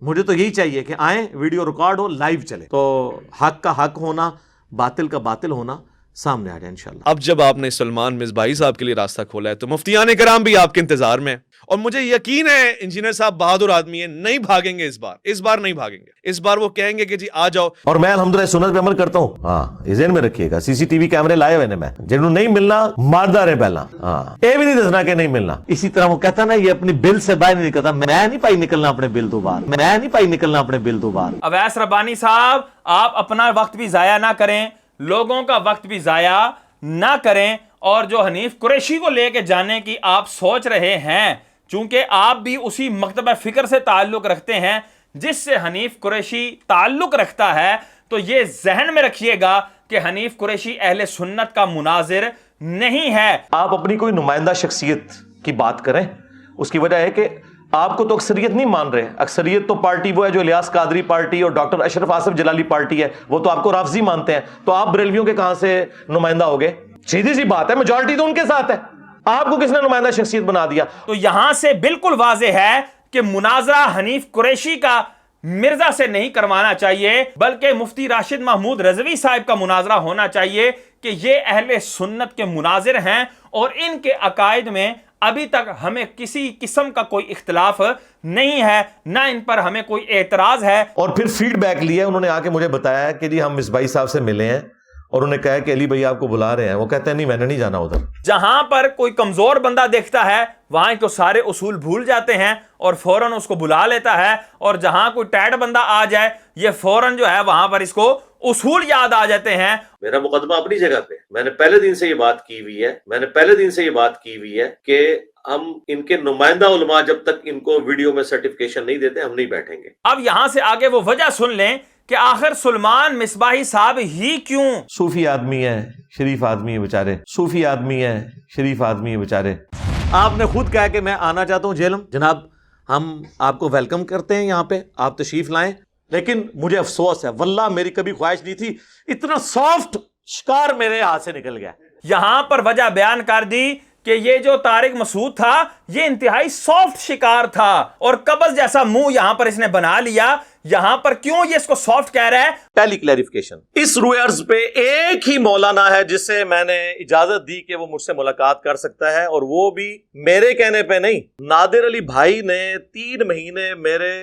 مجھے تو یہی چاہیے کہ آئیں ویڈیو ریکارڈ ہو لائیو چلے تو حق کا حق ہونا باطل کا باطل ہونا سامنے آ جائے انشاءاللہ۔ اب جب آپ نے سلمان مصباحی صاحب کے لیے راستہ کھولا ہے تو مفتیان کرام بھی آپ کے انتظار میں، اور مجھے یقین ہے انجینئر صاحب بہادر آدمی ہیں، نہیں بھاگیں گے اس بار نہیں بھاگیں گے، اس بار وہ کہیں گے کہ جی آ جاؤ۔ اور میں الحمدللہ سنت پہ عمل کرتا ہوں۔ ہاں یہ ذہن میں رکھیے گا، سی سی ٹی وی کیمرے لائے ہوئے نے، میں جنہوں نہیں ملنا ماردار ہے پہلا، ہاں یہ بھی نہیں دسنا کہ نہیں ملنا۔ اسی طرح وہ کہتا نا یہ اپنی بل سے باہر نہیں نکلتا، میں نہیں پائی نکلنا اپنے بل تو باہر، میں نہیں پائی نکلنا اپنے بل تو باہر۔ اویس ربانی صاحب آپ اپنا وقت بھی ضائع نہ کریں، لوگوں کا وقت بھی ضائع نہ کریں، اور جو حنیف قریشی کو لے کے جانے کی آپ سوچ رہے ہیں، چونکہ آپ بھی اسی مکتبہ فکر سے تعلق رکھتے ہیں جس سے حنیف قریشی تعلق رکھتا ہے، تو یہ ذہن میں رکھیے گا کہ حنیف قریشی اہل سنت کا مناظر نہیں ہے۔ آپ اپنی کوئی نمائندہ شخصیت کی بات کریں، اس کی وجہ ہے کہ آپ کو تو اکثریت نہیں مان رہے۔ اکثریت تو پارٹی وہ ہے جو الیاس قادری پارٹی اور ڈاکٹر اشرف آصف جلالی پارٹی ہے، وہ تو آپ کو رافضی مانتے ہیں، تو آپ بریلویوں کے کہاں سے نمائندہ ہو گئے؟ سیدھی سی بات ہے، میجورٹی تو ان کے ساتھ ہے، آپ کو کس نے نمائندہ شخصیت بنا دیا؟ تو یہاں سے بالکل واضح ہے کہ مناظرہ حنیف قریشی کا مرزا سے نہیں کروانا چاہیے، بلکہ مفتی راشد محمود رضوی صاحب کا مناظرہ ہونا چاہیے کہ یہ اہل سنت کے مناظر ہیں، اور ان کے عقائد میں ابھی تک ہمیں کسی قسم کا کوئی اختلاف نہیں ہے، نہ ان پر ہمیں کوئی اعتراض ہے۔ اور پھر فیڈ بیک لیا، انہوں نے آ کے مجھے بتایا کہ جی ہم مصباحی صاحب سے ملے ہیں اور انہوں نے کہا کہ علی بھائی آپ کو بلا رہے ہیں، وہ کہتے ہیں نہیں میں نے نہیں جانا ادھر۔ جہاں پر کوئی کمزور بندہ دیکھتا ہے وہاں کے سارے اصول بھول جاتے ہیں اور فوراً اس کو بلا لیتا ہے، اور جہاں کوئی ٹیٹ بندہ آ جائے یہ فوراً جو ہے وہاں پر اس کو اصول یاد آ جاتے ہیں۔ میرا مقدمہ اپنی جگہ پہ، میں نے پہلے دن سے یہ بات کی ہوئی ہے کہ ہم ان کے نمائندہ علماء جب تک ان کو ویڈیو میں سرٹیفکیشن نہیں دیتے ہم نہیں بیٹھیں گے۔ اب یہاں سے آگے وہ وجہ سن لیں کہ آخر سلمان مصباحی صاحب ہی کیوں؟ صوفی آدمی ہے، شریف آدمی ہے بیچارے، صوفی آدمی ہے، شریف آدمی ہے بیچارے۔ آپ نے خود کہا کہ میں آنا چاہتا ہوں جیلم، جناب ہم آپ کو ویلکم کرتے ہیں، یہاں پہ آپ تشریف لائیں، لیکن مجھے افسوس ہے، واللہ میری کبھی خواہش نہیں تھی، اتنا سافٹ شکار میرے ہاتھ سے نکل گیا۔ یہاں پر وجہ بیان کر دی کہ یہ جو طارق مسعود تھا یہ انتہائی سافٹ شکار تھا، اور قبض جیسا منہ یہاں پر اس نے بنا لیا۔ یہاں پر کیوں یہ اس کو سافٹ کہہ رہا ہے؟ پہلی کلیریفیکیشن، اس روئے عرض پہ ایک ہی مولانا ہے جس سے میں نے اجازت دی کہ وہ مجھ سے ملاقات کر سکتا ہے، اور وہ بھی میرے کہنے پہ نہیں، نادر علی بھائی نے 3 مہینے میرے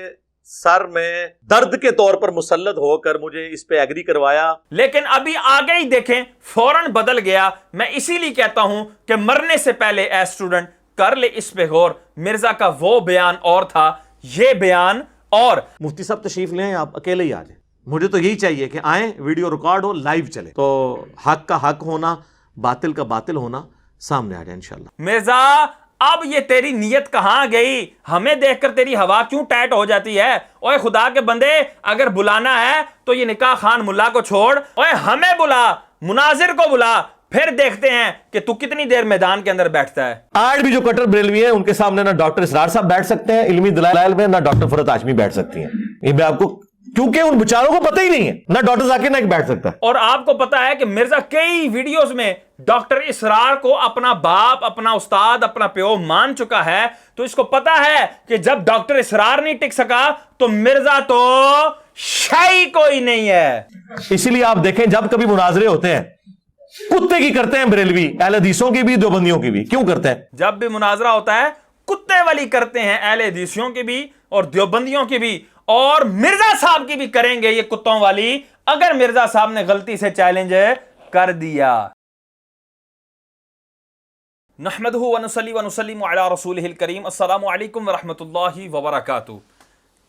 سر میں درد کے طور پر مسلط ہو کر مجھے اس پہ ایگری کروایا۔ لیکن ابھی آگے ہی دیکھیں فوراً بدل گیا۔ میں اسی لیے کہتا ہوں کہ مرنے سے پہلے اے اسٹوڈنٹ کر لے اس پہ غور، مرزا کا وہ بیان اور تھا، یہ بیان اور۔ مفتی صاحب تشریف لیں، آپ اکیلے ہی آ جائیں، مجھے تو یہی چاہیے کہ آئیں ویڈیو ریکارڈ ہو لائیو چلے تو حق کا حق ہونا باطل کا باطل ہونا سامنے آ جائے انشاءاللہ۔ مرزا اب یہ تیری نیت کہاں گئی؟ ہمیں دیکھ کر تیری ہوا کیوں ٹائٹ ہو جاتی ہے؟ اوے خدا کے بندے اگر بلانا ہے تو یہ نکاح خان ملا کو چھوڑ، اوے ہمیں بلا، مناظر کو بلا، پھر دیکھتے ہیں کہ تو کتنی دیر میدان کے اندر بیٹھتا ہے۔ آج بھی جو کٹر بریلوی ہیں ان کے سامنے نہ ڈاکٹر اسرار صاحب بیٹھ سکتے ہیں علمی دلائل میں، نہ ڈاکٹر فرحت ہاشمی بیٹھ سکتی ہیں، یہ میں آپ کو، کیونکہ ان بچاروں کو پتہ ہی نہیں ہے، نہ ڈاکٹر ذاکر نائک بیٹھ سکتا۔ اور آپ کو پتا ہے کہ مرزا کئی ویڈیوز میں ڈاکٹر اسرار کو اپنا باپ، اپنا استاد، اپنا پیو مان چکا ہے، تو اس کو پتا ہے کہ جب ڈاکٹر اسرار نہیں ٹک سکا تو مرزا تو شاہی کوئی نہیں ہے۔ اسی لیے آپ دیکھیں جب کبھی مناظرے ہوتے ہیں کتے کی کرتے ہیں بریلوی، اہل حدیثوں کی بھی دیوبندیوں کی بھی، کیوں کرتے ہیں؟ جب بھی مناظرہ ہوتا ہے کتے والی کرتے ہیں، اہل حدیثیوں کی بھی اور دیوبندیوں کی بھی، اور مرزا صاحب کی بھی کریں گے یہ کتوں والی اگر مرزا صاحب نے غلطی سے چیلنج کر دیا۔ نحمدہ ونصلی ونسلم علی رسولہ الکریم۔ السلام علیکم ورحمۃ اللہ وبرکاتہ۔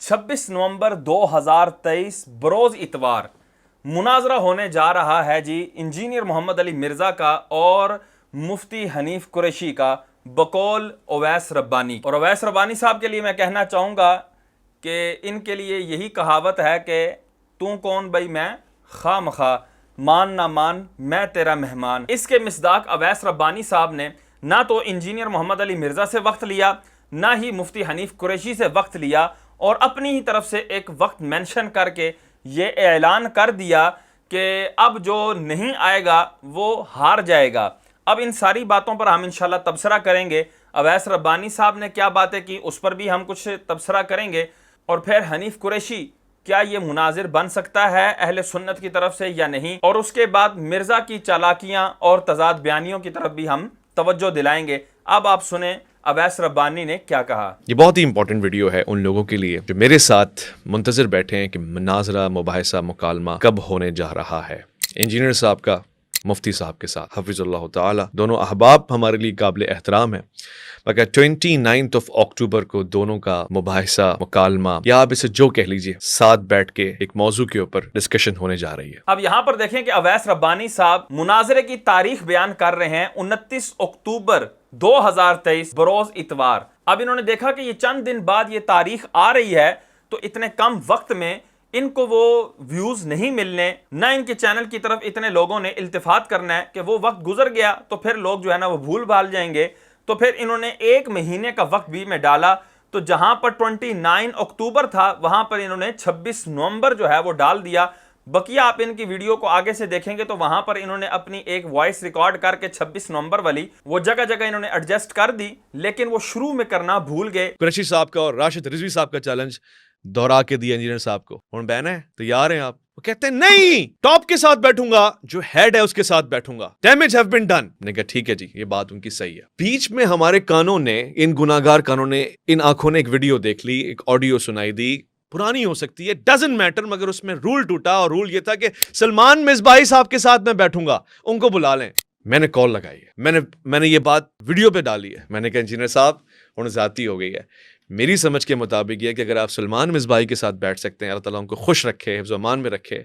26 نومبر 2023 بروز اتوار مناظرہ ہونے جا رہا ہے جی انجینئر محمد علی مرزا کا اور مفتی حنیف قریشی کا بقول اویس ربانی۔ اور اویس ربانی صاحب کے لیے میں کہنا چاہوں گا کہ ان کے لیے یہی کہاوت ہے کہ تو کون بھائی میں خواہ مخواہ، مان نہ مان میں تیرا مہمان۔ اس کے مصداق اویس ربانی صاحب نے نہ تو انجینئر محمد علی مرزا سے وقت لیا، نہ ہی مفتی حنیف قریشی سے وقت لیا، اور اپنی ہی طرف سے ایک وقت مینشن کر کے یہ اعلان کر دیا کہ اب جو نہیں آئے گا وہ ہار جائے گا۔ اب ان ساری باتوں پر ہم انشاءاللہ تبصرہ کریں گے۔ اویس ربانی صاحب نے کیا باتیں کی اس پر بھی ہم کچھ تبصرہ کریں گے، اور پھر حنیف قریشی کیا یہ مناظر بن سکتا ہے اہل سنت کی طرف سے یا نہیں، اور اس کے بعد مرزا کی چالاکیاں اور تضاد بیانیوں کی طرف بھی ہم توجہ دلائیں گے۔ اب آپ سنیں اویس ربانی نے کیا کہا۔ یہ بہت ہی امپورٹنٹ ویڈیو ہے ان لوگوں کے لیے جو میرے ساتھ منتظر بیٹھے ہیں کہ مناظرہ، مباحثہ، مکالمہ کب ہونے جا رہا ہے انجینئر صاحب کا مفتی صاحب کے ساتھ حفظ اللہ تعالی۔ دونوں احباب ہمارے لیے قابل احترام ہیں، مگر 29 اکتوبر کو دونوں کا مباحثہ، مکالمہ یا آپ اسے جو کہہ لیجئے، ساتھ بیٹھ کے ایک موضوع کے اوپر ڈسکشن ہونے جا رہی ہے۔ اب یہاں پر دیکھیں کہ اویس ربانی صاحب مناظرے کی تاریخ بیان کر رہے ہیں 29 اکتوبر 2023 بروز اتوار۔ اب انہوں نے دیکھا کہ یہ چند دن بعد یہ تاریخ آ رہی ہے، تو اتنے کم وقت میں ان کو وہ ویوز نہیں ملنے، نہ ان کے چینل کی طرف اتنے لوگوں نے التفات کرنا ہے کہ وہ وقت گزر گیا تو پھر لوگ جو ہے نا وہ بھول بھال جائیں گے۔ تو پھر انہوں نے 1 مہینے کا وقت بھی میں ڈالا، تو جہاں پر 29 اکتوبر تھا وہاں پر انہوں نے 26 نومبر جو ہے وہ ڈال دیا۔ بقیہ آپ ان کی ویڈیو کو آگے سے دیکھیں گے تو وہاں پر انہوں نے اپنی ایک وائس ریکارڈ کر کے 26 نومبر والی وہ جگہ جگہ انہوں نے ایڈجسٹ کر دی، لیکن وہ شروع میں کرنا بھول گئے۔ قریشی صاحب کا اور راشد رضوی صاحب کا چیلنج دہرا کے دیا انجینئر صاحب کو، ہوں بہن ہے تیار ہیں آپ؟ وہ کہتے ہیں نہیں، ٹاپ کے ساتھ بیٹھوں گا، جو ہیڈ ہے اس کے ساتھ بیٹھوں گا، ڈیمیج ہیو بین ڈن۔ نے کہا ٹھیک ہے جی، یہ بات ان کی صحیح ہے۔ بیچ میں ہمارے کانوں نے، ان گناہگار کانوں نے، ان آنکھوں نے ایک ویڈیو دیکھ لی، ایک آڈیو سنائی دی، پرانی ہو سکتی ہے، ڈزنٹ میٹر، مگر اس میں رول ٹوٹا، اور رول یہ تھا کہ سلمان مصباحی صاحب کے ساتھ میں بیٹھوں گا، ان کو بلا لیں۔ میں نے کال لگائی ہے، میں نے یہ بات ویڈیو پہ ڈالی ہے، میں نے کہا انجینئر صاحب ان ذاتی ہو گئی ہے، میری سمجھ کے مطابق یہ کہ اگر آپ سلمان مصباحی کے ساتھ بیٹھ سکتے ہیں، اللہ تعالیٰ ان کو خوش رکھے، حفظ و امان میں رکھے،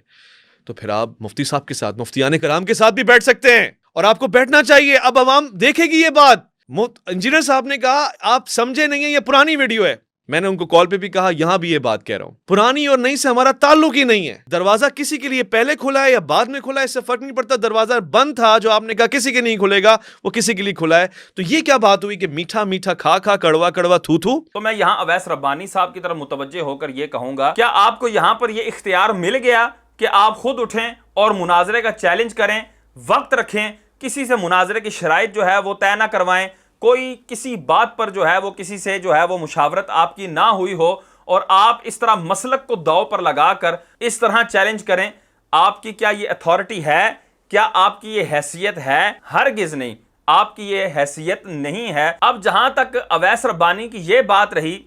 تو پھر آپ مفتی صاحب کے ساتھ، مفتیان کرام کے ساتھ بھی بیٹھ سکتے ہیں، اور آپ کو بیٹھنا چاہیے۔ اب عوام دیکھے گی یہ بات۔ انجینئر صاحب نے کہا آپ سمجھے نہیں ہیں، یہ پرانی ویڈیو ہے۔ میں نے ان کو کال پہ بھی کہا، یہاں بھی یہ بات کہہ رہا ہوں، پرانی اور نئی سے ہمارا تعلق ہی نہیں ہے۔ دروازہ کسی کے لیے پہلے کھلا ہے یا بعد میں کھلا ہے، اس سے فرق نہیں پڑتا۔ دروازہ بند تھا، جو آپ نے کہا کسی کے نہیں کھلے گا، وہ کسی کے لیے کھلا ہے۔ تو یہ کیا بات ہوئی کہ میٹھا میٹھا کھا کھا، کڑوا کڑوا تھو تھو؟ تو میں یہاں اویس ربانی صاحب کی طرف متوجہ ہو کر یہ کہوں گا، کیا آپ کو یہاں پر یہ اختیار مل گیا کہ آپ خود اٹھیں اور مناظرے کا چیلنج کریں، وقت رکھیں، کسی سے مناظرے کی شرائط جو ہے وہ طے نہ کروائیں، کوئی کسی بات پر جو ہے وہ کسی سے جو ہے وہ مشاورت آپ کی نہ ہوئی ہو، اور آپ اس طرح مسلک کو داؤ پر لگا کر اس طرح چیلنج کریں؟ آپ کی کیا یہ اتھارٹی ہے؟ کیا آپ کی یہ حیثیت ہے؟ ہرگز نہیں، آپ کی یہ حیثیت نہیں ہے۔ اب جہاں تک اویس ربانی کی یہ بات رہی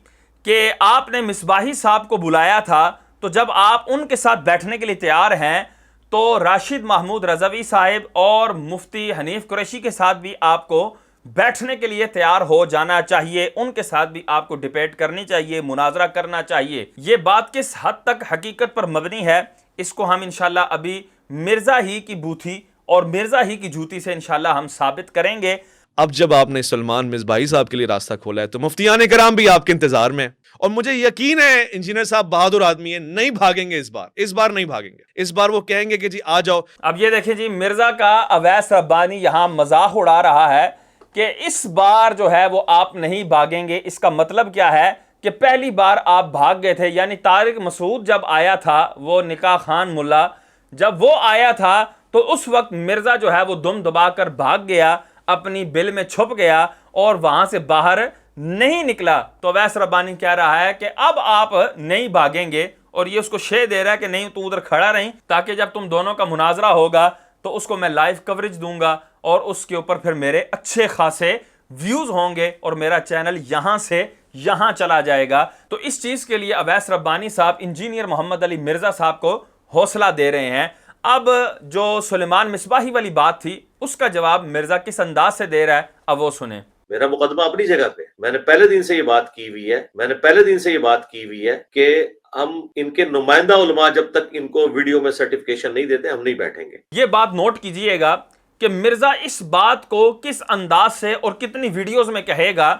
کہ آپ نے مصباحی صاحب کو بلایا تھا، تو جب آپ ان کے ساتھ بیٹھنے کے لیے تیار ہیں تو راشد محمود رضوی صاحب اور مفتی حنیف قریشی کے ساتھ بھی آپ کو بیٹھنے کے لیے تیار ہو جانا چاہیے، ان کے ساتھ بھی آپ کو ڈیبیٹ کرنی چاہیے، مناظرہ کرنا چاہیے۔ یہ بات کس حد تک حقیقت پر مبنی ہے، اس کو ہم انشاءاللہ ابھی مرزا ہی کی بوتھی اور مرزا ہی کی جوتی سے انشاءاللہ ہم ثابت کریں گے۔ اب جب آپ نے سلمان مصباحی صاحب کے لیے راستہ کھولا ہے تو مفتیان کرام بھی آپ کے انتظار میں، اور مجھے یقین ہے انجینئر صاحب بہادر آدمی ہیں، نہیں بھاگیں گے اس بار نہیں بھاگیں گے۔ اس بار وہ کہیں گے کہ جی آ جاؤ۔ اب یہ دیکھیں جی، مرزا کا اویس ربانی یہاں مزاح اڑا رہا ہے کہ اس بار جو ہے وہ آپ نہیں بھاگیں گے۔ اس کا مطلب کیا ہے کہ پہلی بار آپ بھاگ گئے تھے، یعنی طارق مسعود جب آیا تھا، وہ نکاح خان ملا جب وہ آیا تھا تو اس وقت مرزا جو ہے وہ دم دبا کر بھاگ گیا، اپنی بل میں چھپ گیا اور وہاں سے باہر نہیں نکلا۔ تو اویس ربانی کہہ رہا ہے کہ اب آپ نہیں بھاگیں گے، اور یہ اس کو شے دے رہا ہے کہ نہیں تو ادھر کھڑا رہیں، تاکہ جب تم دونوں کا مناظرہ ہوگا تو اس کو میں لائیو کوریج دوں گا، اور اس کے اوپر پھر میرے اچھے خاصے ویوز ہوں گے، اور میرا چینل یہاں سے یہاں چلا جائے گا۔ تو اس چیز کے لیے اویس ربانی صاحب انجینئر محمد علی مرزا صاحب کو حوصلہ دے رہے ہیں۔ اب جو سلیمان مصباحی والی بات تھی، اس کا جواب مرزا کس انداز سے دے رہا ہے، اب وہ سنیں۔ میرا مقدمہ اپنی جگہ پہ، میں نے پہلے دن سے یہ بات کی ہوئی ہے کہ ہم ان کے نمائندہ علماء جب تک ان کو ویڈیو میں سرٹیفکیشن نہیں دیتے ہم نہیں بیٹھیں گے۔ یہ بات نوٹ کیجئے گا کہ مرزا اس بات کو کس انداز سے اور کتنی ویڈیوز میں کہے گا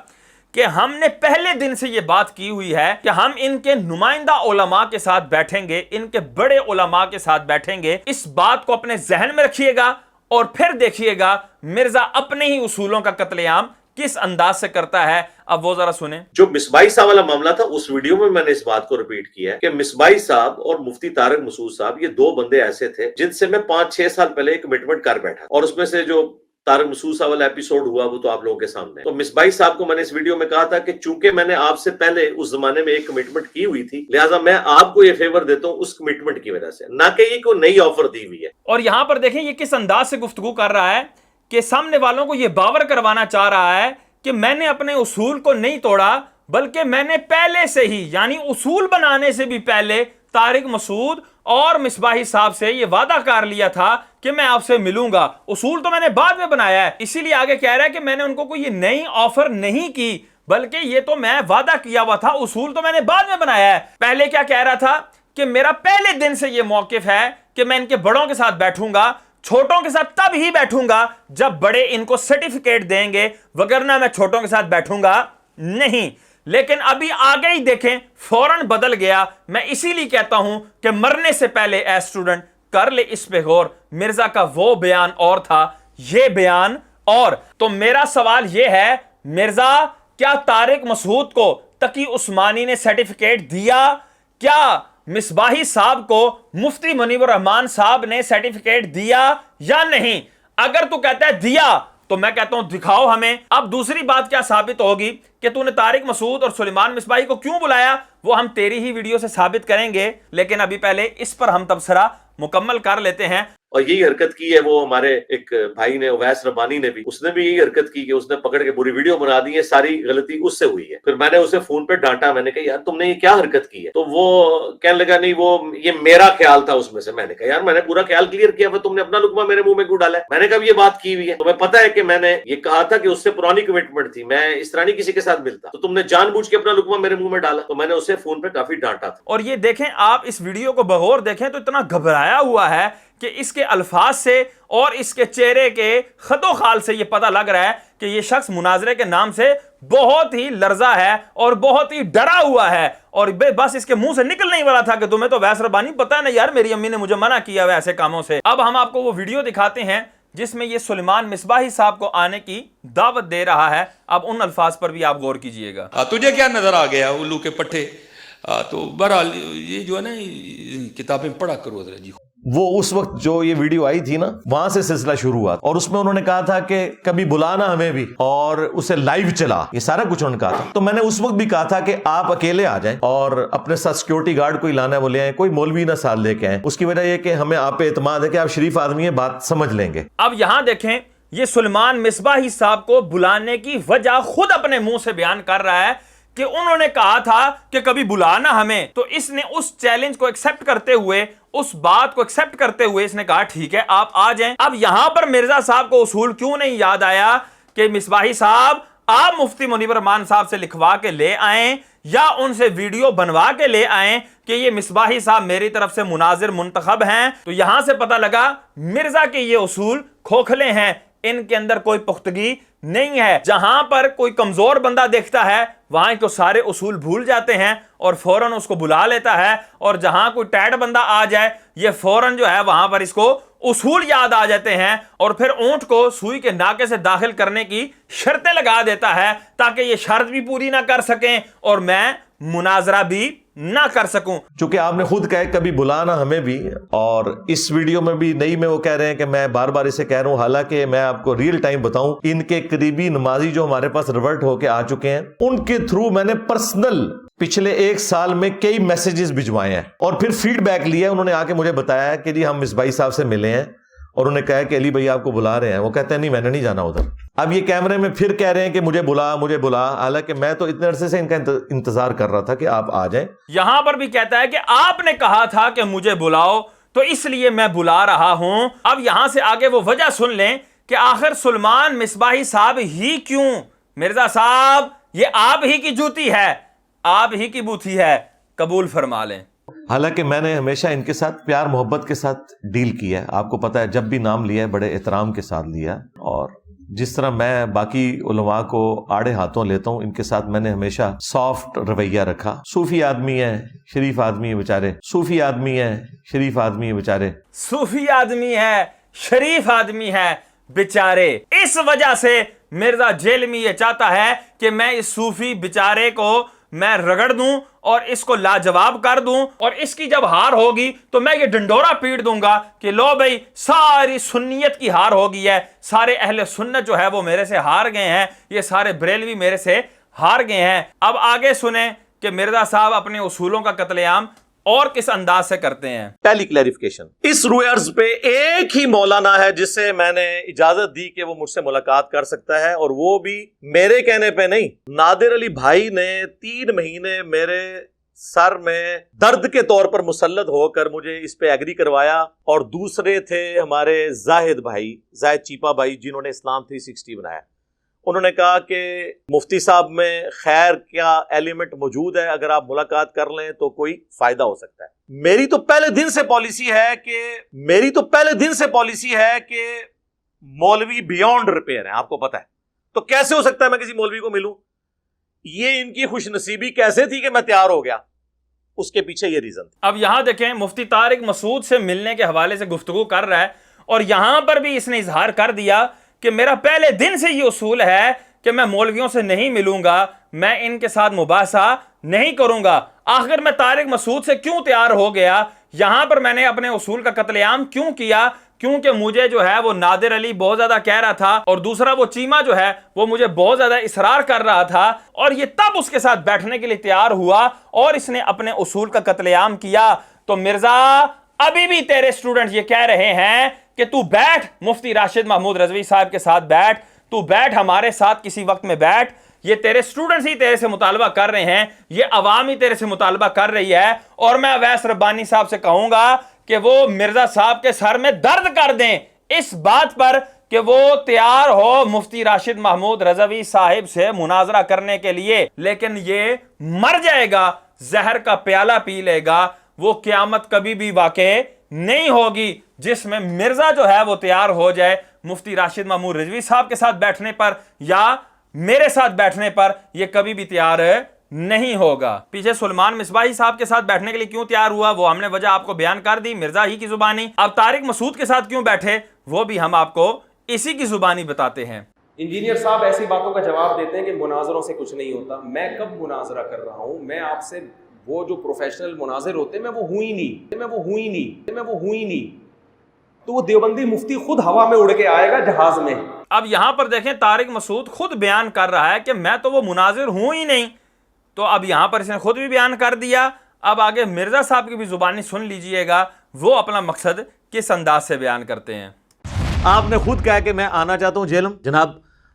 کہ ہم نے پہلے دن سے یہ بات کی ہوئی ہے کہ ہم ان کے نمائندہ علماء کے ساتھ بیٹھیں گے، ان کے بڑے علماء کے ساتھ بیٹھیں گے۔ اس بات کو اپنے ذہن میں رکھیے گا، اور پھر دیکھیے گا مرزا اپنے ہی اصولوں کا قتل عام کس انداز سے کرتا ہے۔ اب وہ ذرا سنیں۔ جو مصباحی صاحب والا معاملہ تھا اس ویڈیو میں نے اس بات کو ریپیٹ کیا ہے کہ مصباحی صاحب اور مفتی طارق مسعود صاحب یہ دو بندے ایسے تھے جن سے میں 5-6 سال پہلے ایک کمٹمنٹ کر بیٹھا، اور اس میں سے جو طارق مسعود والا ایپیسوڈ ہوا وہ تو آپ لوگوں کے سامنے. تو مصباحی صاحب کو میں نے اس ویڈیو میں کہا تھا کہ چونکہ میں نے آپ سے پہلے اس زمانے میں ایک کمٹمنٹ کی ہوئی تھی, لہٰذا میں آپ کو یہ فیور دیتا ہوں اس کمٹمنٹ کی وجہ سے, نہ کہ یہ کوئی نئی آفر دی ہوئی ہے. اور یہاں پر دیکھیں یہ کس انداز سے گفتگو کر رہا ہے کہ سامنے والوں کو یہ باور کروانا چاہ رہا ہے کہ میں نے اپنے اصول کو نہیں توڑا, بلکہ میں نے پہلے سے ہی, یعنی اصول بنانے سے بھی پہلے طارق مسعود اور مصباحی صاحب سے یہ وعدہ کر لیا تھا کہ میں آپ سے ملوں گا. اصول تو میں نے بعد میں بنایا ہے, اسی لیے آگے کہہ رہا ہے کہ میں نے ان کو کوئی یہ نئی آفر نہیں کی, بلکہ یہ تو میں وعدہ کیا ہوا تھا, اصول تو میں نے بعد میں بنایا ہے. پہلے کیا کہہ رہا تھا کہ میرا پہلے دن سے یہ موقف ہے کہ میں ان کے بڑوں کے ساتھ بیٹھوں گا, چھوٹوں کے ساتھ تب ہی بیٹھوں گا جب بڑے ان کو سرٹیفکیٹ دیں گے, وگرنہ میں چھوٹوں کے ساتھ بیٹھوں گا نہیں. لیکن ابھی آگے ہی دیکھیں فوراً بدل گیا. میں اسی لیے کہتا ہوں کہ مرنے سے پہلے اے اسٹوڈنٹ کر لے اس پہ غور. مرزا کا وہ بیان اور تھا, یہ بیان اور. تو میرا سوال یہ ہے, مرزا کیا طارق مسعود کو تقی عثمانی نے سرٹیفکیٹ دیا؟ کیا مصباحی صاحب کو مفتی منیب الرحمان صاحب نے سرٹیفکیٹ دیا یا نہیں؟ اگر تو کہتا ہے دیا تو میں کہتا ہوں دکھاؤ ہمیں. اب دوسری بات کیا ثابت ہوگی کہ تو نے طارق مسعود اور سلیمان مصباحی کو کیوں بلایا, وہ ہم تیری ہی ویڈیو سے ثابت کریں گے, لیکن ابھی پہلے اس پر ہم تبصرہ مکمل کر لیتے ہیں. اور یہی حرکت کی ہے وہ ہمارے ایک بھائی نے, اویس ربانی نے بھی, اس نے بھی یہی حرکت کی کہ اس نے پکڑ کے پوری ویڈیو بنا دی ہے, ساری غلطی اس سے ہوئی ہے. پھر میں نے اسے فون پہ ڈانٹا, میں نے کہا یار تم نے یہ کیا حرکت کی ہے؟ تو وہ کہنے لگا نہیں وہ یہ میرا خیال تھا اس میں سے. میں نے کہا یار میں نے پورا خیال کلیئر کیا, تم نے اپنا لقمہ میرے منہ میں کیوں ڈالا ہے؟ میں نے کہا یہ بات کی ہوئی ہے, تمہیں پتا ہے کہ میں نے یہ کہا تھا کہ اس سے پرانی کمٹمنٹ تھی, میں اس طرح نہیں کسی کے ساتھ ملتا, تو تم نے جان بوجھ کے اپنا لقمہ میرے منہ میں ڈالا. تو میں نے اسے فون پہ کافی ڈانٹا تھا. اور یہ دیکھیں آپ اس ویڈیو کو بغور دیکھیں تو اتنا گھبرایا ہوا ہے کہ اس کے الفاظ سے اور اس کے چہرے کے خط و خال سے یہ پتہ لگ رہا ہے کہ یہ شخص مناظرے کے نام سے بہت ہی لرزا ہے اور بہت ہی ڈرا ہوا ہے. اور بس اس کے منہ سے نکل نہیں والا تھا کہ تمہیں تو اویس ربانی پتہ ہے نا یار, میری امی نے مجھے منع کیا ہے ایسے کاموں سے. اب ہم آپ کو وہ ویڈیو دکھاتے ہیں جس میں یہ سلیمان مصباحی صاحب کو آنے کی دعوت دے رہا ہے. اب ان الفاظ پر بھی آپ غور کیجئے گا. تجھے کیا نظر آ گیا الو کے پٹھے؟ تو بہرحال یہ جو ہے نا کتابیں پڑھا کرو ذرا جی. وہ اس وقت جو یہ ویڈیو آئی تھی نا, وہاں سے سلسلہ شروع ہوا, اور اس میں انہوں نے کہا تھا کہ کبھی بلانا ہمیں بھی, اور اسے لائیو چلا, یہ سارا کچھ انہوں نے کہا تھا. تو میں نے اس وقت بھی کہا تھا کہ آپ اکیلے آ جائیں اور اپنے ساتھ سیکورٹی گارڈ کوئی لانا ہے وہ لے آئیں, کوئی مولوی نہ ساتھ لے کے آئیں. اس کی وجہ یہ کہ ہمیں آپ پہ اعتماد ہے کہ آپ شریف آدمی ہیں, بات سمجھ لیں گے. اب یہاں دیکھیں یہ سلیمان مصباحی صاحب کو بلانے کی وجہ خود اپنے منہ سے بیان کر رہا ہے کہ انہوں نے کہا تھا کہ کبھی بلانا ہمیں. تو اس نے اس چیلنج کو ایکسپٹ کرتے ہوئے, اس بات کو ایکسپٹ کرتے ہوئے اس نے کہا ٹھیک ہے آپ آ جائیں. اب یہاں پر مرزا صاحب کو اصول کیوں نہیں یاد آیا کہ مصباحی صاحب آپ مفتی منیب الرحمان صاحب سے لکھوا کے لے آئیں یا ان سے ویڈیو بنوا کے لے آئیں کہ یہ مصباحی صاحب میری طرف سے مناظر منتخب ہیں. تو یہاں سے پتہ لگا مرزا کے یہ اصول کھوکھلے ہیں, ان کے اندر کوئی پختگی نہیں ہے. جہاں پر کوئی کمزور بندہ دیکھتا ہے وہاں کو سارے اصول بھول جاتے ہیں اور فوراً اس کو بلا لیتا ہے, اور جہاں کوئی ٹیٹ بندہ آ جائے یہ فوراً جو ہے وہاں پر اس کو اصول یاد آ جاتے ہیں, اور پھر اونٹ کو سوئی کے ناکے سے داخل کرنے کی شرطیں لگا دیتا ہے تاکہ یہ شرط بھی پوری نہ کر سکیں اور میں مناظرہ بھی نہ کر سکوں. چونکہ آپ نے خود کہا کبھی بلانا ہمیں بھی, اور اس ویڈیو میں بھی نئی میں وہ کہہ رہے ہیں کہ میں بار بار اسے کہہ رہا ہوں, حالانکہ میں آپ کو ریل ٹائم بتاؤں, ان کے قریبی نمازی جو ہمارے پاس ریورٹ ہو کے آ چکے ہیں ان کے تھرو میں نے پرسنل پچھلے 1 سال میں کئی میسیجز بھجوائے ہیں, اور پھر فیڈ بیک لیا. انہوں نے آ کے مجھے بتایا کہ جی ہم مصباحی صاحب سے ملے ہیں اور انہوں نے کہا کہ علی بھائی آپ کو بلا رہے ہیں. وہ کہتے ہیں نہیں میں نے نہیں جانا ادھر. اب یہ کیمرے میں پھر کہہ رہے ہیں کہ مجھے بلا, حالانکہ میں تو اتنے عرصے سے ان کا انتظار کر رہا تھا کہ آپ آ جائیں. یہاں پر بھی کہتا ہے کہ آپ نے کہا تھا کہ مجھے بلاؤ تو اس لیے میں بلا رہا ہوں. اب یہاں سے آگے وہ وجہ سن لیں کہ آخر سلیمان مصباحی صاحب ہی کیوں. مرزا صاحب یہ آپ ہی کی جوتی ہے, آپ ہی کی بوتھی ہے, قبول فرما لیں. حالانکہ میں نے ہمیشہ ان کے ساتھ پیار محبت کے ساتھ ڈیل کیا ہے. آپ کو پتا ہے جب بھی نام لیا ہے بڑے احترام کے ساتھ لیا, اور جس طرح میں باقی علماء کو آڑے ہاتھوں لیتا ہوں ان کے ساتھ میں نے ہمیشہ سافٹ رویہ رکھا. صوفی آدمی ہے, شریف آدمی ہے بیچارے, صوفی آدمی ہے, شریف آدمی ہے بیچارے, صوفی آدمی ہے, شریف آدمی ہے بیچارے. اس وجہ سے مرزا جیلمی یہ چاہتا ہے کہ میں اس صوفی بیچارے کو میں رگڑ دوں اور اس کو لاجواب کر دوں, اور اس کی جب ہار ہوگی تو میں یہ ڈنڈورا پیٹ دوں گا کہ لو بھائی ساری سنیت کی ہار ہو گئی ہے, سارے اہل سنت جو ہے وہ میرے سے ہار گئے ہیں, یہ سارے بریلوی میرے سے ہار گئے ہیں. اب آگے سنیں کہ مرزا صاحب اپنے اصولوں کا قتل عام اور کس انداز سے کرتے ہیں. پہلی کلیریفیکیشن, اس روئے عرض پہ ایک ہی مولانا ہے جسے میں نے اجازت دی کہ وہ مجھ سے ملاقات کر سکتا ہے, اور وہ بھی میرے کہنے پہ نہیں, نادر علی بھائی نے 3 مہینے میرے سر میں درد کے طور پر مسلط ہو کر مجھے اس پہ ایگری کروایا, اور دوسرے تھے ہمارے زاہد بھائی, زاہد چیپا بھائی, جنہوں نے اسلام 360 بنایا. انہوں نے کہا کہ مفتی صاحب میں خیر کیا ایلیمنٹ موجود ہے, اگر آپ ملاقات کر لیں تو کوئی فائدہ ہو سکتا ہے. میری تو پہلے دن سے پالیسی ہے کہ مولوی بیونڈ ریپیئر ہیں, آپ کو پتہ ہے. تو کیسے ہو سکتا ہے میں کسی مولوی کو ملوں؟ یہ ان کی خوش نصیبی کیسے تھی کہ میں تیار ہو گیا, اس کے پیچھے یہ ریزن تھی. اب یہاں دیکھیں مفتی طارق مسعود سے ملنے کے حوالے سے گفتگو کر رہا ہے, اور یہاں پر بھی اس نے اظہار کر دیا کہ میرا پہلے دن سے یہ اصول ہے کہ میں مولویوں سے نہیں ملوں گا, میں ان کے ساتھ مباحثہ نہیں کروں گا. آخر میں طارق مسعود سے کیوں تیار ہو گیا؟ یہاں پر میں نے اپنے اصول کا قتل عام کیوں کیا؟ کیونکہ مجھے جو ہے وہ نادر علی بہت زیادہ کہہ رہا تھا, اور دوسرا وہ چیما جو ہے وہ مجھے بہت زیادہ اصرار کر رہا تھا, اور یہ تب اس کے ساتھ بیٹھنے کے لیے تیار ہوا اور اس نے اپنے اصول کا قتل عام کیا. تو مرزا ابھی بھی تیرے سٹوڈنٹ یہ کہہ رہے ہیں کہ تو بیٹھ مفتی راشد محمود رضوی صاحب کے ساتھ بیٹھ, تو بیٹھ ہمارے ساتھ کسی وقت میں بیٹھ. یہ تیرے سٹوڈنٹس ہی تیرے سے مطالبہ کر رہے ہیں, یہ عوام ہی تیرے سے مطالبہ کر رہی ہے, اور میں اویس ربانی صاحب سے کہوں گا کہ وہ مرزا صاحب کے سر میں درد کر دیں اس بات پر کہ وہ تیار ہو مفتی راشد محمود رضوی صاحب سے مناظرہ کرنے کے لیے, لیکن یہ مر جائے گا, زہر کا پیالہ پی لے گا. وہ قیامت کبھی بھی واقع نہیں ہوگی جس میں مرزا جو ہے وہ تیار ہو جائے مفتی راشد محمود رضوی صاحب کے ساتھ بیٹھنے پر یا میرے ساتھ بیٹھنے پر. یہ کبھی بھی تیار نہیں ہوگا. پیچھے سلمان مصباحی صاحب کے ساتھ بیٹھنے کے لیے کیوں تیار ہوا وہ ہم نے وجہ آپ کو بیان کر دی, مرزا ہی کی زبانی. اب طارق مسعود کے ساتھ کیوں بیٹھے وہ بھی ہم آپ کو اسی کی زبانی بتاتے ہیں. انجینئر صاحب ایسی باتوں کا جواب دیتے ہیں کہ مناظروں سے کچھ نہیں ہوتا. میں کب مناظرہ کر رہا ہوں؟ میں آپ سے وہ جو پروفیشنل مناظر ہوتے ہیں میں وہ ہوں ہی نہیں. تو وہ دیوبندی مفتی خود ہوا میں اڑ کے آئے گا جہاز میں. اب یہاں پر دیکھیں طارق مسعود خود بیان کر رہا ہے کہ میں تو وہ مناظر ہوں ہی نہیں. تو اب یہاں پر اس نے خود بھی بیان کر دیا. اب آگے مرزا صاحب کی بھی زبانی سن لیجئے گا وہ اپنا مقصد کس انداز سے بیان کرتے ہیں. آپ نے خود کہا کہ میں آنا چاہتا ہوں جیلم. جناب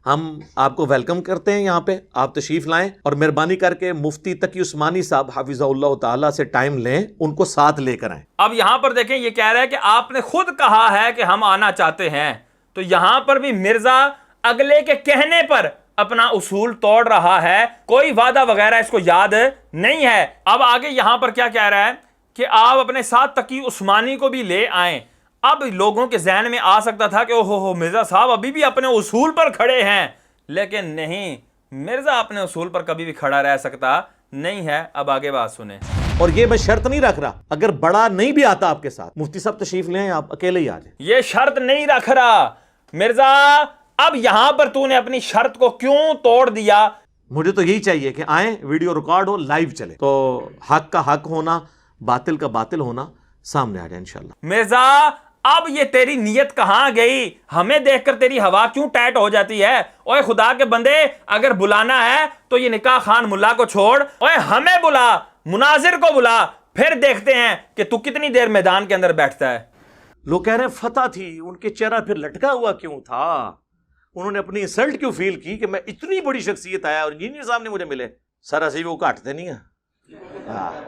ہم آپ کو ویلکم کرتے ہیں, یہاں پہ آپ تشریف لائیں, اور مہربانی کر کے مفتی تقی عثمانی صاحب حفظہ اللہ تعالیٰ سے ٹائم لیں, ان کو ساتھ لے کر آئیں. اب یہاں پر دیکھیں یہ کہہ رہا ہے کہ آپ نے خود کہا ہے کہ ہم آنا چاہتے ہیں. تو یہاں پر بھی مرزا اگلے کے کہنے پر اپنا اصول توڑ رہا ہے, کوئی وعدہ وغیرہ اس کو یاد نہیں ہے. اب آگے یہاں پر کیا کہہ رہا ہے کہ آپ اپنے ساتھ تقی عثمانی کو بھی لے آئیں. اب لوگوں کے ذہن میں آ سکتا تھا کہ اوہو مرزا صاحب ابھی بھی اپنے اصول پر کھڑے ہیں, لیکن نہیں, مرزا اپنے اصول پر کبھی بھی کھڑا رہ سکتا نہیں ہے. اب آگے بات سنیں. اور یہ میں شرط نہیں رکھ رہا, اگر بڑا نہیں بھی آتا آپ کے ساتھ, مفتی صاحب تشریف لیں, آپ اکیلے ہی آ جائیں. یہ شرط نہیں رکھ رہا مرزا. اب یہاں پر تو نے اپنی شرط کو کیوں توڑ دیا؟ مجھے تو یہی چاہیے کہ آئیں, ویڈیو ریکارڈ ہو, لائیو چلے, تو حق کا حق ہونا, باطل کا باطل ہونا سامنے آ جائے انشاءاللہ. مرزا اب یہ تیری نیت کہاں گئی؟ ہمیں دیکھ کر تیری ہوا کیوں ٹائٹ ہو جاتی ہے؟ اوے خدا کے بندے, اگر بلانا ہے تو یہ نکاح خان ملا کو چھوڑ, اوے ہمیں بلا, مناظر کو بلا, پھر دیکھتے ہیں کہ تو کتنی دیر میدان کے اندر بیٹھتا ہے. لوگ کہہ رہے ہیں فتح تھی, ان کے چہرہ پھر لٹکا ہوا کیوں تھا؟ انہوں نے اپنی انسلٹ کیوں فیل کی کہ میں اتنی بڑی شخصیت آیا اور انجینئر صاحب نے مجھے ملے؟ سر ایسے ہی وہ کاٹتے نہیں ہیں.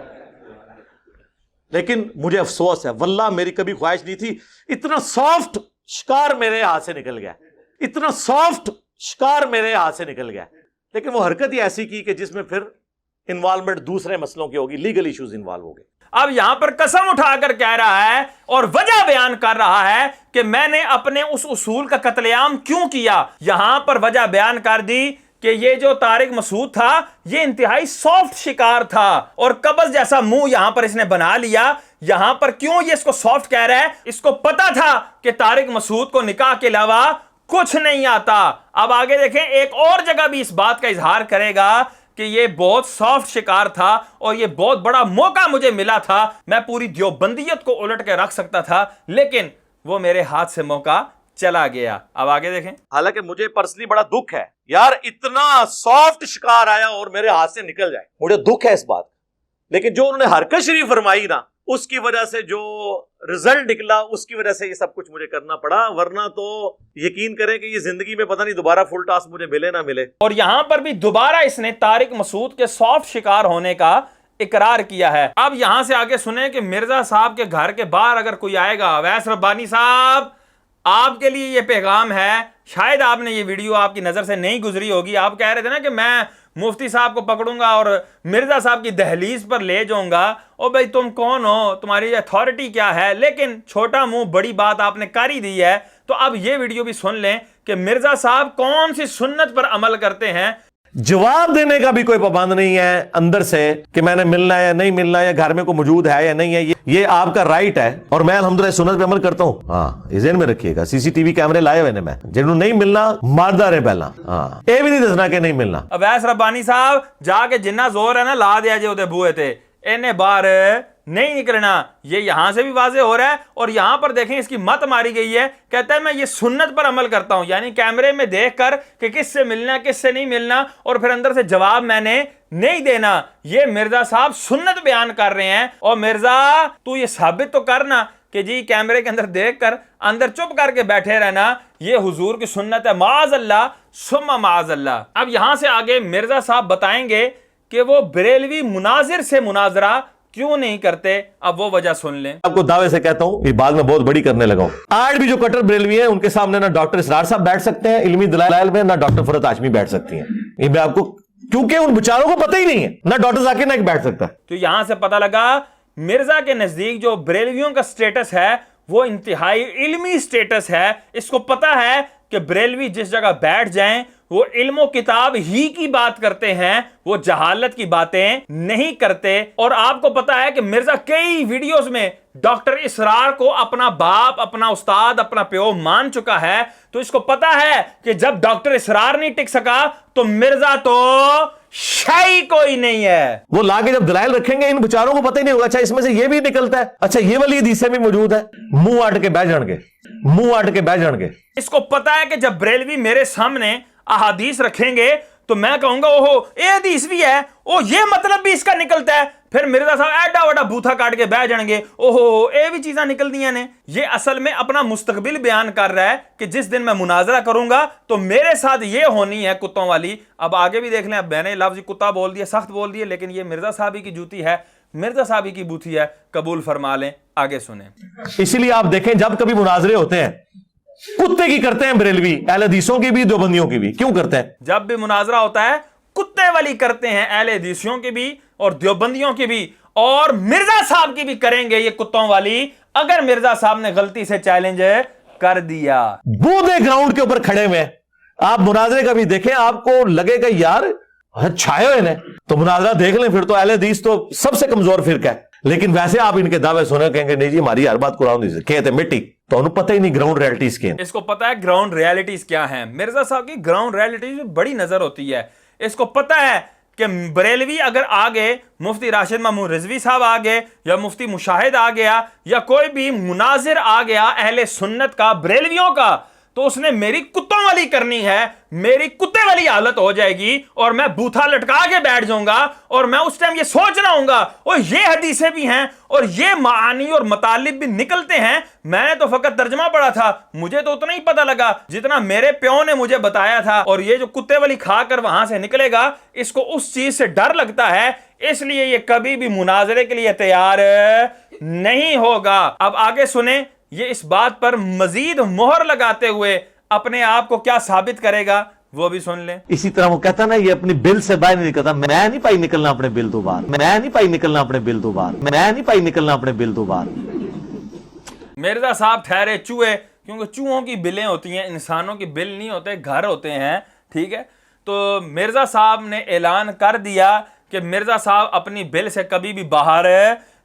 لیکن مجھے افسوس ہے, واللہ میری کبھی خواہش نہیں تھی. اتنا سافٹ شکار میرے ہاتھ سے نکل گیا, اتنا سافٹ شکار میرے ہاتھ سے نکل گیا, لیکن وہ حرکت ہی ایسی کی کہ جس میں پھر انوالومنٹ دوسرے مسئلوں کی ہوگی, لیگل ایشوز انوالو ہو گئے. اب یہاں پر قسم اٹھا کر کہہ رہا ہے اور وجہ بیان کر رہا ہے کہ میں نے اپنے اس اصول کا قتل عام کیوں کیا. یہاں پر وجہ بیان کر دی کہ یہ جو طارق مسعود تھا یہ انتہائی سافٹ شکار تھا, اور قبض جیسا منہ یہاں پر اس نے بنا لیا. یہاں پر کیوں یہ اس کو سافٹ کہہ رہا ہے؟ اس کو پتا تھا کہ طارق مسعود کو نکاح کے علاوہ کچھ نہیں آتا. اب آگے دیکھیں, ایک اور جگہ بھی اس بات کا اظہار کرے گا کہ یہ بہت سافٹ شکار تھا اور یہ بہت بڑا موقع مجھے ملا تھا, میں پوری دیوبندیت کو الٹ کے رکھ سکتا تھا, لیکن وہ میرے ہاتھ سے موقع چلا گیا. اب آگے دیکھیں. حالانکہ مجھے پرسنلی بڑا دکھ ہے یار, اتنا سافٹ شکار آیا اور میرے ہاتھ سے نکل جائے, مجھے دکھ ہے اس بات, لیکن جو انہوں نے حرکت شریف فرمائی نا, اس کی وجہ سے جو رزلٹ نکلا, اس کی وجہ سے یہ سب کچھ مجھے کرنا پڑا, ورنہ تو یقین کریں کہ یہ زندگی میں پتہ نہیں دوبارہ فل ٹاس مجھے ملے نہ ملے. اور یہاں پر بھی دوبارہ اس نے طارق مسعود کے سافٹ شکار ہونے کا اقرار کیا ہے. اب یہاں سے آگے سنیں کہ مرزا صاحب کے گھر کے باہر اگر کوئی آئے گا, اویس ربانی صاحب آپ کے لیے یہ پیغام ہے, شاید آپ نے یہ ویڈیو آپ کی نظر سے نہیں گزری ہوگی, آپ کہہ رہے تھے نا کہ میں مفتی صاحب کو پکڑوں گا اور مرزا صاحب کی دہلیز پر لے جاؤں گا, او بھائی تم کون ہو, تمہاری اتھارٹی کیا ہے, لیکن چھوٹا منہ بڑی بات آپ نے کر ہی دی ہے. تو اب یہ ویڈیو بھی سن لیں کہ مرزا صاحب کون سی سنت پر عمل کرتے ہیں. جواب دینے کا بھی کوئی پابند نہیں ہے اندر سے کہ میں نے ملنا ہے یا نہیں ملنا ہے, یا گھر میں کوئی موجود ہے یا نہیں ہے, یہ آپ کا رائٹ ہے, اور میں الحمدللہ سنت پہ عمل کرتا ہوں. ہاں یہ ذہن میں رکھیے گا, سی سی ٹی وی کیمرے لائے ہوئے نے, میں جنہوں نہیں ملنا ماردہ رہے پہلا, ہاں یہ بھی نہیں دسنا کہ نہیں ملنا. اویس ربانی صاحب جا کے جنہ زور ہے نا لا دیا جو بوئے تھے, انہیں باہر نہیں نکلنا. یہ یہاں سے بھی واضح ہو رہا ہے, اور یہاں پر دیکھیں اس کی مت ماری گئی ہے, کہتا ہے میں یہ سنت پر عمل کرتا ہوں, یعنی کیمرے میں دیکھ کر کہ کس سے ملنا کس سے نہیں ملنا, اور پھر اندر سے جواب میں نے نہیں دینا. یہ مرزا صاحب سنت بیان کر رہے ہیں, اور مرزا تو یہ ثابت تو کرنا کہ جی کیمرے کے اندر دیکھ کر اندر چپ کر کے بیٹھے رہنا یہ حضور کی سنت ہے, معاذ اللہ ثم معاذ اللہ. اب یہاں سے آگے مرزا صاحب بتائیں گے کہ وہ بریلوی مناظر سے مناظرہ کیوں نہیں کرتے. اب وہ وجہ سن لیں. آپ کو دعوے سے کہتا ہوں, یہ بات میں بہت بڑی کرنے لگا ہوں. آج بھی جو کٹر بریلوی ہیں ان کے سامنے نہ ڈاکٹر اسرار صاحب بیٹھ سکتے ہیں علمی دلائل میں, نہ ڈاکٹر فرحت ہاشمی بیٹھ سکتی ہیں. یہ میں آپ کو, کیونکہ ان بچاروں کو پتہ ہی نہیں ہے, نہ ڈاکٹر ذاکر نائک بیٹھ سکتا. تو یہاں سے پتہ لگا مرزا کے نزدیک جو بریلویوں کا سٹیٹس ہے وہ انتہائی علمی سٹیٹس ہے. اس کو پتہ ہے کہ بریلوی جس جگہ بیٹھ جائیں وہ علم و کتاب ہی کی بات کرتے ہیں, وہ جہالت کی باتیں نہیں کرتے. اور آپ کو پتا ہے کہ مرزا کئی ویڈیوز میں ڈاکٹر اسرار کو اپنا باپ, اپنا استاد, اپنا پیو مان چکا ہے. تو اس کو پتا ہے کہ جب ڈاکٹر اسرار نہیں ٹک سکا تو مرزا تو شاہی کوئی نہیں ہے. وہ لا کے جب دلائل رکھیں گے ان بچاروں کو پتہ ہی نہیں ہوگا, اچھا اس میں سے یہ بھی نکلتا ہے, اچھا یہ والی حدیثیں بھی موجود ہے, منہ آٹ کے بیٹھ جان گے, منہ آٹ کے بیٹھ جان گے. اس کو پتا ہے کہ جب بریلوی میرے سامنے احادیث رکھیں گے تو میں کہوں گا اوہو یہ حدیث بھی ہے, او یہ مطلب بھی اس کا نکلتا ہے. پھر مرزا صاحب ایڈا وڈا بوتھا کاٹ کے بیٹھ جائیں گے, اوہو اے بھی چیزاں نکل دیا نے. یہ اصل میں اپنا مستقبل بیان کر رہا ہے کہ جس دن میں مناظرہ کروں گا تو میرے ساتھ یہ ہونی ہے کتوں والی. اب آگے بھی دیکھ لیں, اب میں نے لفظ کتا بول دیا, سخت بول دیا, لیکن یہ مرزا صاحب کی جوتی ہے, مرزا صاحب کی بوتھی ہے, قبول فرما لیں. آگے سنیں. اسی لیے آپ دیکھیں جب کبھی مناظرے ہوتے ہیں کتے کی کرتے ہیں بریلوی, اہل حدیثوں کی بھی دیوبندیوں کی بھی. کیوں کرتے ہیں؟ جب بھی مناظرہ ہوتا ہے کتے والی کرتے ہیں, اہل حدیثیوں کی بھی اور دیوبندیوں کی بھی, اور مرزا صاحب کی بھی کریں گے یہ کتوں والی اگر مرزا صاحب نے غلطی سے چیلنج کر دیا. بودے گراؤنڈ کے اوپر کھڑے ہوئے آپ مناظرے کا بھی دیکھیں, آپ کو لگے گا یار چھائے ہوئے نے, تو مناظرہ دیکھ لیں, پھر تو اہل حدیث تو سب سے کمزور فرقہ ہے. لیکن ویسے آپ ان کے دعوے سنے کہیں گے نہیں جی ہماری ہر بات قرآن سے کہتے مٹی, تو انہوں پتہ ہی نہیں گراؤنڈ ریالٹیز کیا ہیں. اس کو پتہ ہے گراؤنڈ ریالٹیز کیا ہیں. مرزا صاحب کی گراؤنڈ ریالٹیز بڑی نظر ہوتی ہے. اس کو پتہ ہے کہ بریلوی اگر آگے, مفتی راشد محمود رضوی صاحب آگے, یا مفتی مشاہد آ گیا, یا کوئی بھی مناظر آ گیا اہل سنت کا بریلویوں کا, تو اس نے میری کتوں والی کرنی ہے, میری کتے والی حالت ہو جائے گی, اور میں بوتھا لٹکا کے بیٹھ جاؤں گا, اور میں اس ٹائم یہ سوچ رہا ہوں گا اور یہ حدیثیں بھی ہیں اور یہ معانی اور مطالب بھی نکلتے ہیں. میں نے تو فقط ترجمہ پڑھا تھا, مجھے تو اتنا ہی پتہ لگا جتنا میرے پیو نے مجھے بتایا تھا, اور یہ جو کتے والی کھا کر وہاں سے نکلے گا اس کو اس چیز سے ڈر لگتا ہے, اس لیے یہ کبھی بھی مناظرے کے لیے تیار نہیں ہوگا. اب آگے سنیں یہ اس بات پر مزید مہر لگاتے ہوئے اپنے آپ کو کیا ثابت کرے گا, وہ بھی سن لیں. اسی طرح وہ کہتا نا یہ اپنی بل سے باہر نہیں نکلتا, میں نہیں پائی نکلنا اپنے بل تو باہر, میں نہیں پائی نکلنا اپنے بل تو باہر, میں نہیں پائی نکلنا اپنے بل تو باہر. مرزا صاحب ٹھہرے چوہے, کیونکہ چوہوں کی بلیں ہوتی ہیں, انسانوں کی بل نہیں ہوتے, گھر ہوتے ہیں, ٹھیک ہے. تو مرزا صاحب نے اعلان کر دیا کہ مرزا صاحب اپنی بل سے کبھی بھی باہر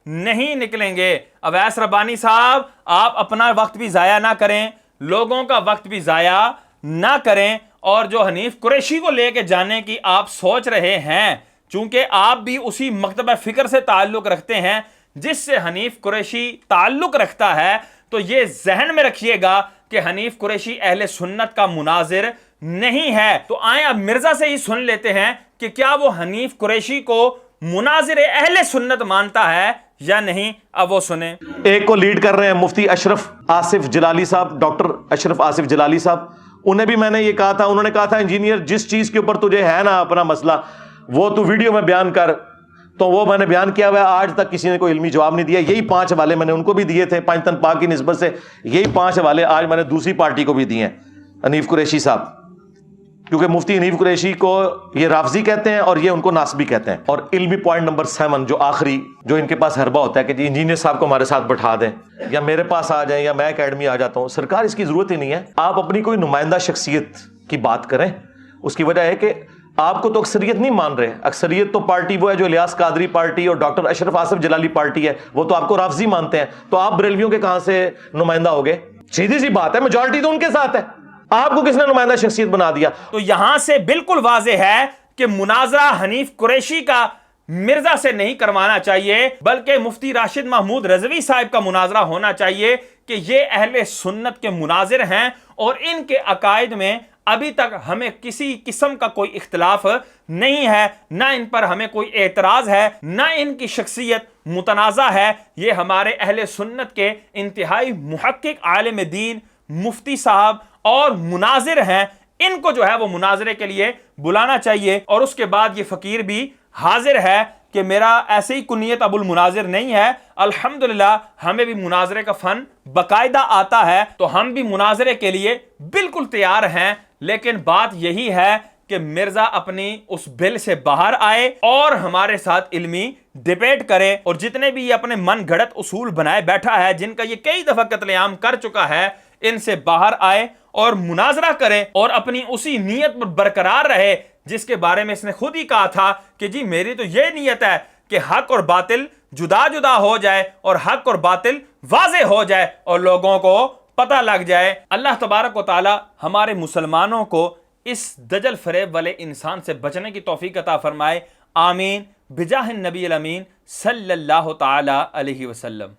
نہیں نکلیں گے. اویس ربانی صاحب آپ اپنا وقت بھی ضائع نہ کریں, لوگوں کا وقت بھی ضائع نہ کریں, اور جو حنیف قریشی کو لے کے جانے کی آپ سوچ رہے ہیں، چونکہ آپ بھی اسی مکتبہ فکر سے تعلق رکھتے ہیں جس سے حنیف قریشی تعلق رکھتا ہے، تو یہ ذہن میں رکھیے گا کہ حنیف قریشی اہل سنت کا مناظر نہیں ہے۔ تو آئیں اب مرزا سے ہی سن لیتے ہیں کہ کیا وہ حنیف قریشی کو مناظر اہل سنت مانتا ہے یا نہیں۔ اب وہ سنیں۔ ایک کو لیڈ کر رہے ہیں مفتی اشرف آصف جلالی صاحب، ڈاکٹر اشرف آصف جلالی صاحب۔ انہیں بھی میں نے یہ کہا تھا، انہوں نے کہا تھا انجینئر جس چیز کے اوپر تجھے ہے نا اپنا مسئلہ وہ تو ویڈیو میں بیان کر، تو وہ میں نے بیان کیا ہوا ہے۔ آج تک کسی نے کوئی علمی جواب نہیں دیا۔ یہی 5 حوالے میں نے ان کو بھی دیے تھے پاکستان پاک کی نسبت سے، یہی 5 حوالے آج میں نے دوسری پارٹی کو بھی دیے ہیں، حنیف قریشی صاحب، کیونکہ مفتی حنیف قریشی کو یہ رافضی کہتے ہیں اور یہ ان کو ناسبی کہتے ہیں۔ اور علمی پوائنٹ نمبر 7 جو آخری جو ان کے پاس حربہ ہوتا ہے کہ جی انجینئر صاحب کو ہمارے ساتھ بٹھا دیں یا میرے پاس آ جائیں یا میں اکیڈمی آ جاتا ہوں۔ سرکار اس کی ضرورت ہی نہیں ہے۔ آپ اپنی کوئی نمائندہ شخصیت کی بات کریں، اس کی وجہ ہے کہ آپ کو تو اکثریت نہیں مان رہے۔ اکثریت تو پارٹی وہ ہے جو الیاس قادری پارٹی اور ڈاکٹر اشرف آصف جلالی پارٹی ہے، وہ تو آپ کو رافضی مانتے ہیں، تو آپ بریلویوں کے کہاں سے نمائندہ ہو گئے؟ سیدھی سی بات ہے، میجورٹی تو ان کے ساتھ ہے، آپ کو کس نے نمائندہ شخصیت بنا دیا؟ تو یہاں سے بالکل واضح ہے کہ مناظرہ حنیف قریشی کا مرزا سے نہیں کروانا چاہیے، بلکہ مفتی راشد محمود رضوی صاحب کا مناظرہ ہونا چاہیے کہ یہ اہل سنت کے مناظر ہیں اور ان کے عقائد میں ابھی تک ہمیں کسی قسم کا کوئی اختلاف نہیں ہے، نہ ان پر ہمیں کوئی اعتراض ہے، نہ ان کی شخصیت متنازع ہے۔ یہ ہمارے اہل سنت کے انتہائی محقق عالم دین مفتی صاحب اور مناظر ہیں، ان کو جو ہے وہ مناظرے کے لیے بلانا چاہیے۔ اور اس کے بعد یہ فقیر بھی حاضر ہے کہ میرا ایسے ہی کنیت ابو المناظر نہیں ہے، الحمدللہ ہمیں بھی مناظرے کا فن باقاعدہ آتا ہے، تو ہم بھی مناظرے کے لیے بالکل تیار ہیں۔ لیکن بات یہی ہے کہ مرزا اپنی اس بل سے باہر آئے اور ہمارے ساتھ علمی ڈیبیٹ کرے، اور جتنے بھی یہ اپنے من گھڑت اصول بنائے بیٹھا ہے، جن کا یہ کئی دفعہ قتل عام کر چکا ہے، ان سے باہر آئے اور مناظرہ کرے اور اپنی اسی نیت پر برقرار رہے جس کے بارے میں اس نے خود ہی کہا تھا کہ جی میری تو یہ نیت ہے کہ حق اور باطل جدا جدا ہو جائے اور حق اور باطل واضح ہو جائے اور لوگوں کو پتہ لگ جائے۔ اللہ تبارک و تعالی ہمارے مسلمانوں کو اس دجل فریب والے انسان سے بچنے کی توفیق عطا فرمائے، آمین، بجاہ النبی الامین صلی اللہ تعالی علیہ وسلم۔